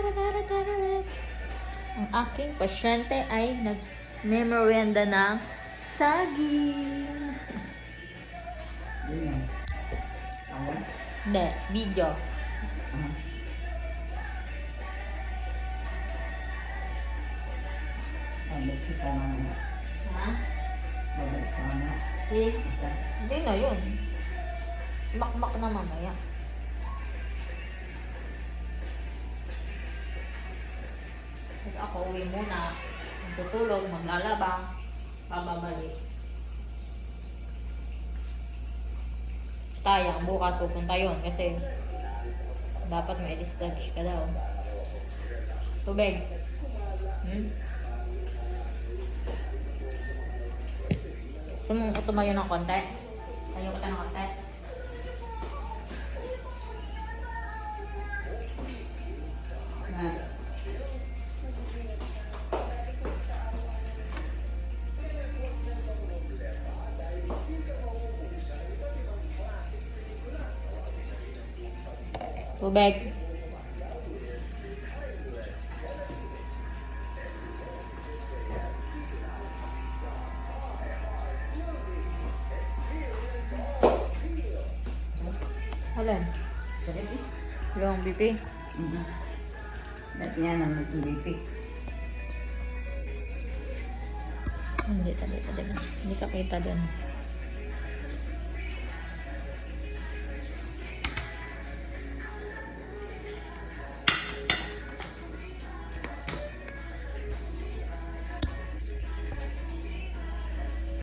Ang aking pasyente ay nag-memorianda ng saging. Ganyan. Awan? Hindi, video. Babalik kita na. Ha? Babalik ka na. Eh, hindi na yun. Makmak na mamaya. Tapos ako uwi muna. Magtutulog, maglalaba. Bababalik. Sayang, bukas pupunta yun kasi dapat may discharge ka daw. Tubig. Gusto mo tumayo ng konti? Tayo ka ng konti. Na. Tubig. Alin? Sakit eh. Yung BP. Ba't nga nang nag-ibig? Hindi, hindi ka kita dun.